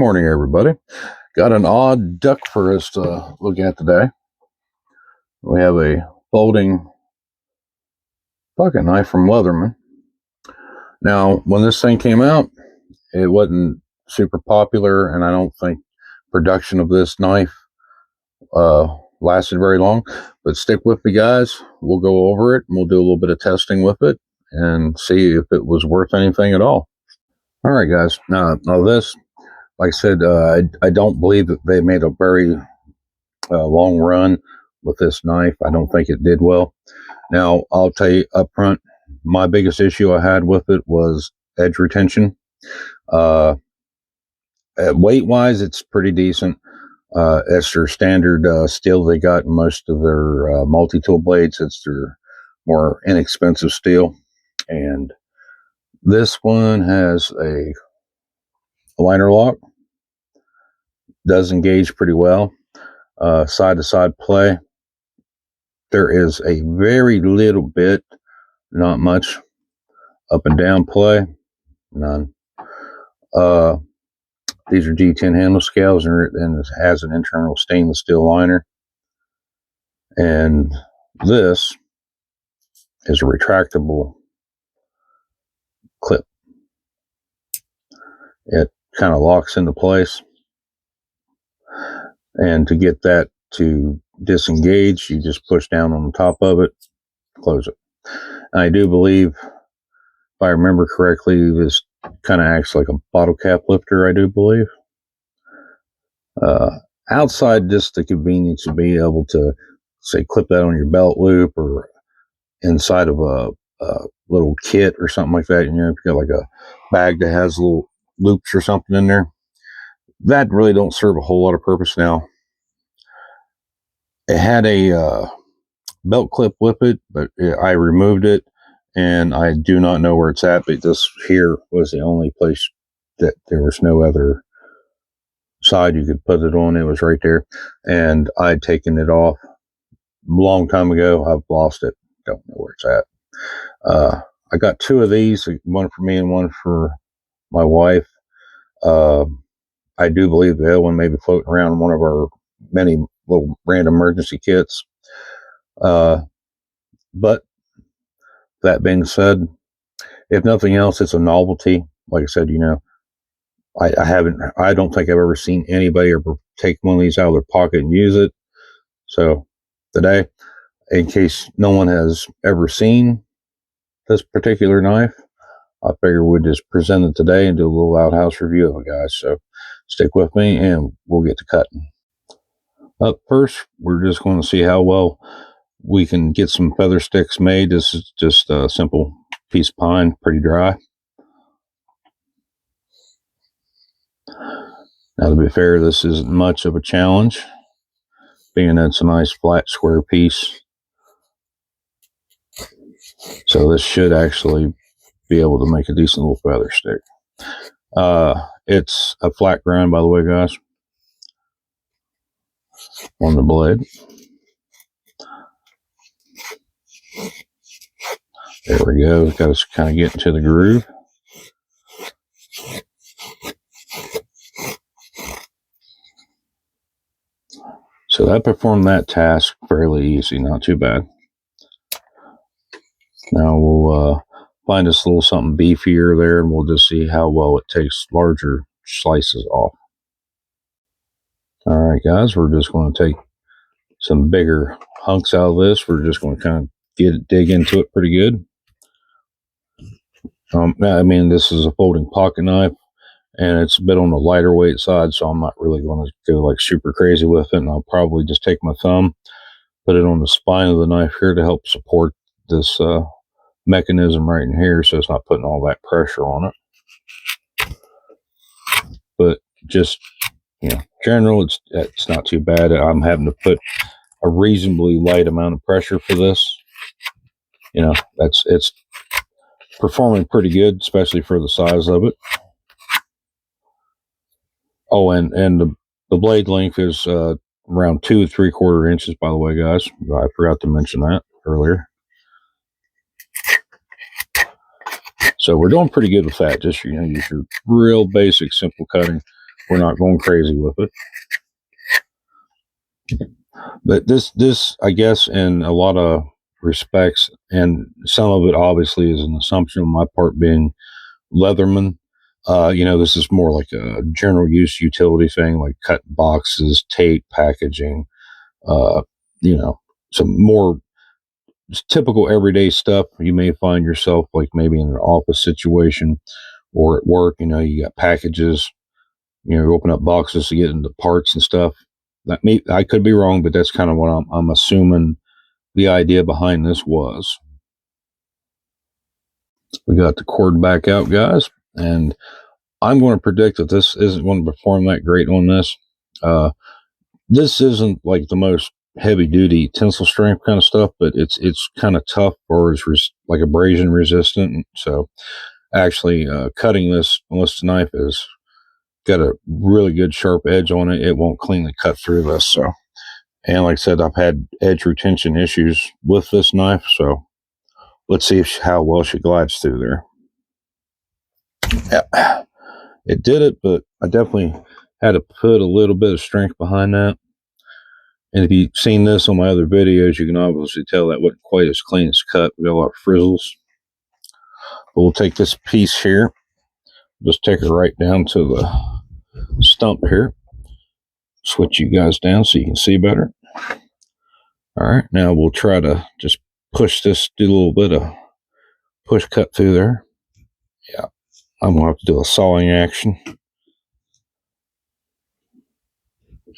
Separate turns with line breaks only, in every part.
Morning, everybody. Got an odd duck for us to look at today. We have a folding pocket knife from Leatherman. Now, when this thing came out, it wasn't super popular, and I don't think production of this knife lasted very long. But stick with me, guys. We'll go over it, and we'll do a little bit of testing with it and see if it was worth anything at all. All right, guys. Now this, like I said, I don't believe that they made a very long run with this knife. I don't think it did well. Now, I'll tell you up front, my biggest issue I had with it was edge retention. Weight-wise, it's pretty decent. It's their standard steel they got in most of their multi-tool blades. It's their more inexpensive steel. And this one has a liner lock. Does engage pretty well. Side-to-side play. There is a very little bit, not much, up and down play. None. These are G10 handle scales, and it has an internal stainless steel liner. And this is a retractable clip. It kind of locks into place. And to get that to disengage, you just push down on the top of it, close it. And I do believe, if I remember correctly, this kind of acts like a bottle cap lifter, I do believe. Outside just the convenience of being able to, say, clip that on your belt loop or inside of a little kit or something like that. You know, if you got like a bag that has little loops or something in there, that really don't serve a whole lot of purpose now. It had a belt clip with it, but I removed it, and I do not know where it's at, but this here was the only place that there was no other side you could put it on. It was right there, and I'd taken it off a long time ago. I've lost it. Don't know where it's at. I got two of these, one for me and one for my wife. I do believe the other one may be floating around in one of our many little random emergency kits. But that being said, if nothing else, it's a novelty. Like I said, you know, I don't think I've ever seen anybody ever take one of these out of their pocket and use it. So today, in case no one has ever seen this particular knife, I figure we'd just present it today and do a little outhouse review of it, guys. So stick with me and we'll get to cutting. Up first, we're just going to see how well we can get some feather sticks made. This is just a simple piece of pine, pretty dry. Now, to be fair, this isn't much of a challenge, being that it's a nice flat square piece. So this should actually be able to make a decent little feather stick. It's a flat grind, by the way, guys, on the blade. There we go. Got us kind of getting to the groove. So that performed that task fairly easy, not too bad. Now we'll find us a little something beefier there, and we'll just see how well it takes larger slices off. All right, guys, we're just going to take some bigger hunks out of this. We're just going to kind of dig into it pretty good. I mean, this is a folding pocket knife, and it's a bit on the lighter weight side, so I'm not really going to go like super crazy with it. And I'll probably just take my thumb, put it on the spine of the knife here to help support this mechanism right in here, so it's not putting all that pressure on it. But just, you know, general, it's not too bad. I'm having to put a reasonably light amount of pressure for this. You know, it's performing pretty good, especially for the size of it. Oh, and the blade length is around 2 3/4 inches, by the way, guys. I forgot to mention that earlier. So we're doing pretty good with that. Just, you know, use your real basic, simple cutting. We're not going crazy with it. But this, I guess, in a lot of respects, and some of it obviously is an assumption on my part being Leatherman. This is more like a general use utility thing, like cut boxes, tape, packaging, uh, some more typical everyday stuff. You may find yourself like maybe in an office situation or at work, you got packages, you open up boxes to get into parts and stuff. I could be wrong, but that's kind of what I'm assuming the idea behind this was. We got the cord back out, guys, and I'm going to predict that this isn't going to perform that great on this. This isn't like the most heavy duty tensile strength kind of stuff, but it's kind of tough or it's like abrasion resistant. So actually, cutting this, unless the knife is got a really good sharp edge on it, it won't cleanly cut through this. So, and like I said, I've had edge retention issues with this knife, so let's see how well she glides through there. Yeah, it did it, but I definitely had to put a little bit of strength behind that. And if you've seen this on my other videos, you can obviously tell that wasn't quite as clean as cut. We got a lot of frizzles. But we'll take this piece here, just take it right down to the stump here. Switch you guys down so you can see better. All right, now we'll try to just push this, do a little bit of push cut through there. Yeah, I'm going to have to do a sawing action.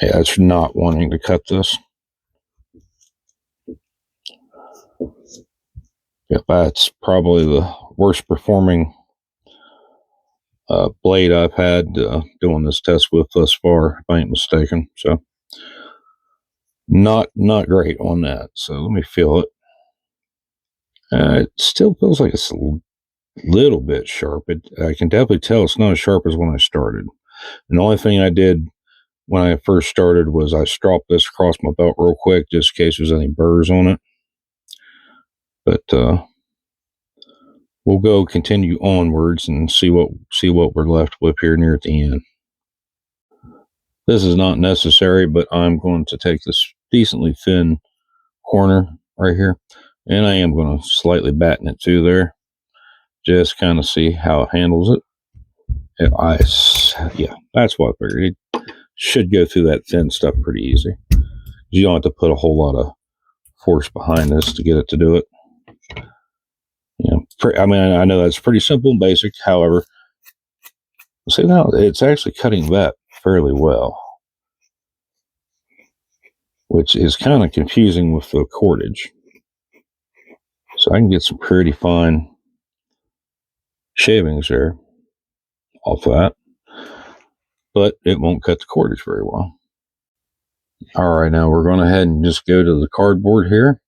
Yeah, it's not wanting to cut this. Yep, that's probably the worst performing blade I've had doing this test with thus far, if I ain't mistaken. So not great on that. So let me feel it. It still feels like it's a little bit sharp. I can definitely tell it's not as sharp as when I started. And the only thing I did when I first started was I stropped this across my belt real quick just in case there's any burrs on it. But we'll go continue onwards and see what we're left with here near at the end. This is not necessary, but I'm going to take this decently thin corner right here, and I am going to slightly batten it through there, just kind of see how it handles it. Yeah, that's what I figured. It should go through that thin stuff pretty easy. You don't have to put a whole lot of force behind this to get it to do it. I know that's pretty simple and basic. However, see now it's actually cutting that fairly well, which is kind of confusing with the cordage. So I can get some pretty fine shavings there off that, but it won't cut the cordage very well. All right, now we're going to head and just go to the cardboard here.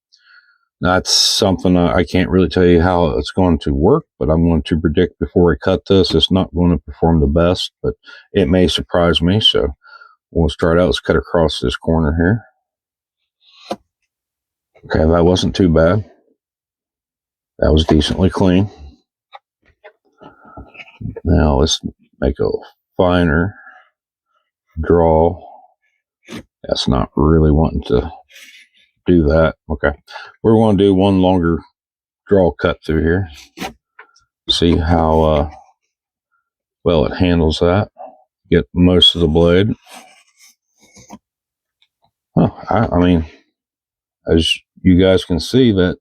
That's something I can't really tell you how it's going to work, but I'm going to predict before I cut this, it's not going to perform the best, but it may surprise me. So we'll start out. Let's cut across this corner here. Okay, that wasn't too bad. That was decently clean. Now let's make a finer draw. That's not really wanting to do that. Okay, we're going to do one longer draw cut through here. See how well it handles that. Get most of the blade. I mean, as you guys can see, that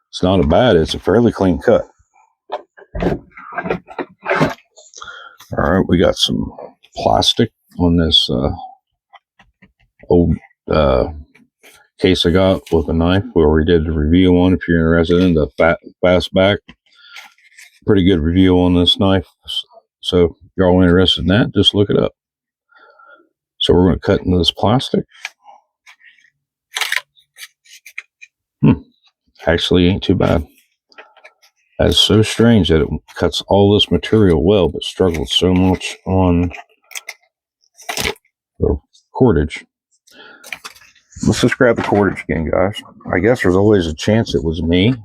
it's not a bad. It's a fairly clean cut. All right, we got some plastic on this old case I got with a knife where we did a review on. If you're interested in the fastback, pretty good review on this knife. So if you're all interested in that, just look it up. So we're going to cut into this plastic. Actually ain't too bad. That's so strange that it cuts all this material well, but struggles so much on the cordage. Let's just grab the cordage again, guys. I guess there's always a chance it was me.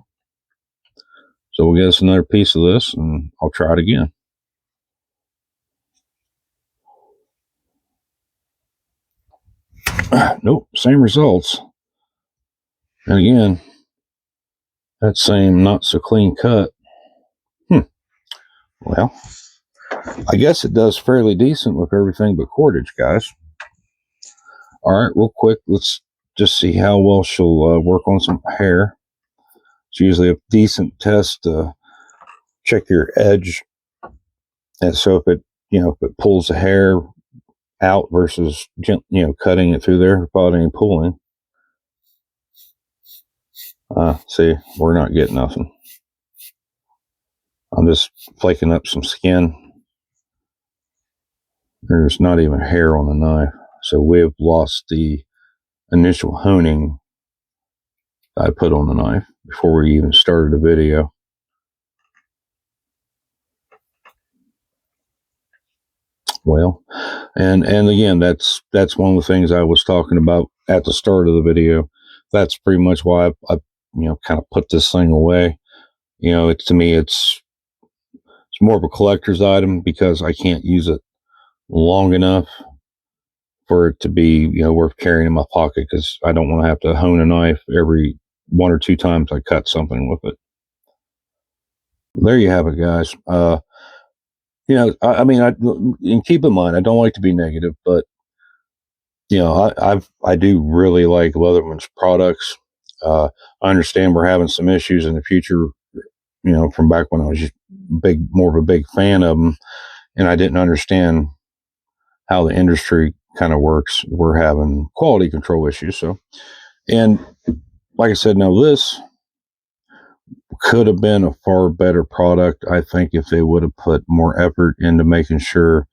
So we'll get us another piece of this and I'll try it again. Nope, same results. And again, that same not so clean cut. Well, I guess it does fairly decent with everything but cordage, guys. All right, real quick, let's just see how well she'll work on some hair. It's usually a decent test to check your edge, and so if it pulls the hair out versus cutting it through there without any pulling. See, we're not getting nothing. I'm just flaking up some skin. There's not even hair on the knife, so we've lost the initial honing I put on the knife before we even started the video. Well, and again, that's one of the things I was talking about at the start of the video. That's pretty much why I kind of put this thing away. To me, it's more of a collector's item because I can't use it long enough for it to be worth carrying in my pocket, because I don't want to have to hone a knife every 1 or 2 times I cut something with it. There you have it, guys. And keep in mind, I don't like to be negative, but I do really like Leatherman's products. I understand we're having some issues in the future, from back when I was just more of a big fan of them, and I didn't understand how the industry kind of works. We're having quality control issues. So, and like I said, now this could have been a far better product, I think, if they would have put more effort into making sure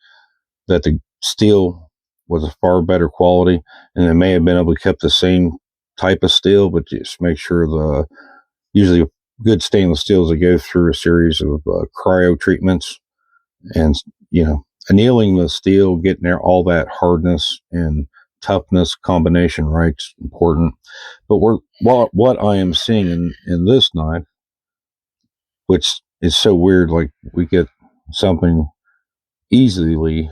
that the steel was a far better quality, and they may have been able to keep the same type of steel, but just make sure usually good stainless steels that go through a series of cryo treatments, and annealing the steel, getting there all that hardness and toughness combination right's important. But what I am seeing in this knife, which is so weird, like we get something easily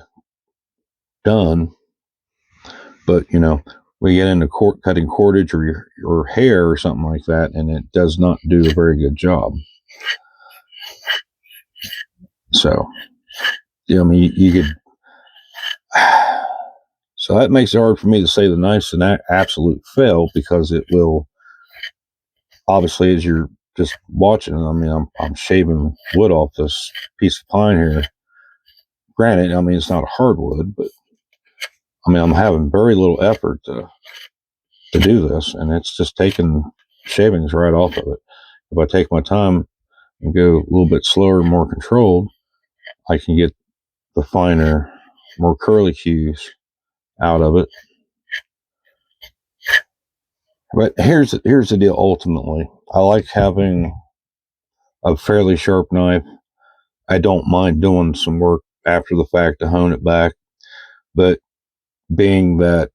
done, but we get into cutting cordage or hair or something like that, and it does not do a very good job. So you could. So that makes it hard for me to say the knife's an absolute fail, because it will, obviously, as you're just watching, I'm shaving wood off this piece of pine here. Granted, it's not a hardwood, but I'm having very little effort to do this, and it's just taking shavings right off of it. If I take my time and go a little bit slower, more controlled, I can get the finer, more curly cues out of it. But here's the deal. Ultimately, I like having a fairly sharp knife. I don't mind doing some work after the fact to hone it back, but being that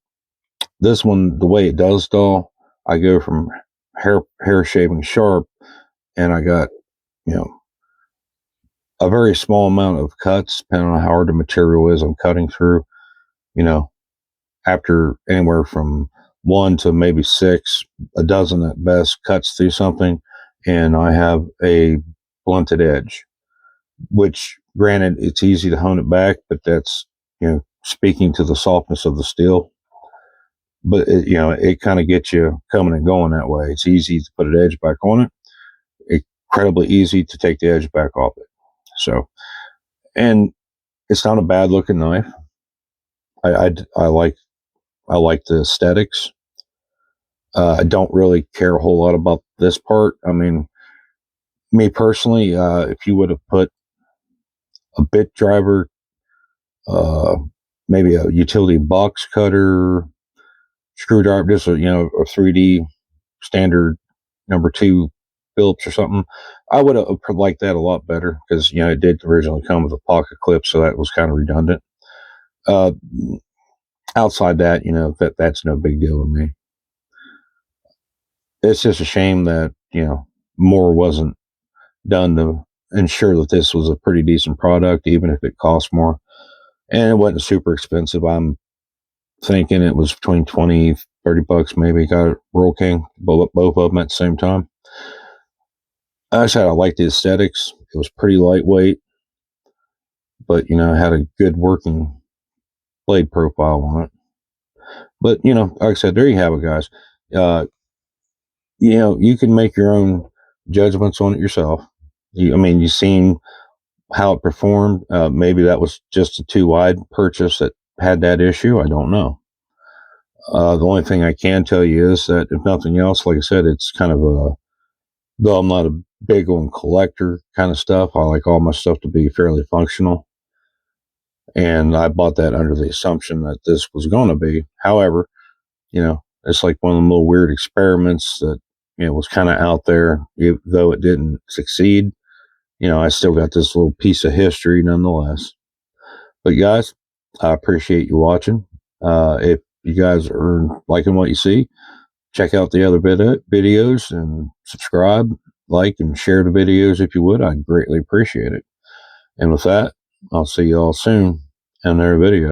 this one, the way it does dull, I go from hair shaving sharp, and I got a very small amount of cuts, depending on how hard the material is I'm cutting through. After anywhere from 1 to maybe 6, a dozen at best cuts through something, and I have a blunted edge, which, granted, it's easy to hone it back, but that's, speaking to the softness of the steel. But it kind of gets you coming and going that way. It's easy to put an edge back on it, incredibly easy to take the edge back off it. So, and it's not a bad looking knife. I like the aesthetics. I don't really care a whole lot about this part. Me personally, if you would have put a bit driver, maybe a utility box cutter, screwdriver, just a 3D standard number 2 Phillips or something, I would have liked that a lot better, because it did originally come with a pocket clip, so that was kind of redundant. Outside that, that's no big deal to me. It's just a shame that more wasn't done to ensure that this was a pretty decent product, even if it cost more, and it wasn't super expensive. I'm thinking it was between 20, 30 bucks maybe. Got a Royal King, both of them at the same time. I just I liked the aesthetics. It was pretty lightweight, but had a good working blade profile on it. But like I said, there you have it, guys. Uh, you can make your own judgments on it yourself. You've seen how it performed. Maybe that was just a too wide purchase that had that issue. I don't know. The only thing I can tell you is that if nothing else, like I said, it's kind of though I'm not a big on collector kind of stuff. I like all my stuff to be fairly functional. And I bought that under the assumption that this was going to be. However, it's like one of the little weird experiments that, was kind of out there, though it didn't succeed. I still got this little piece of history nonetheless. But guys, I appreciate you watching. If you guys are liking what you see, check out the other videos and subscribe, like, and share the videos if you would. I'd greatly appreciate it. And with that, I'll see you all soon in another video.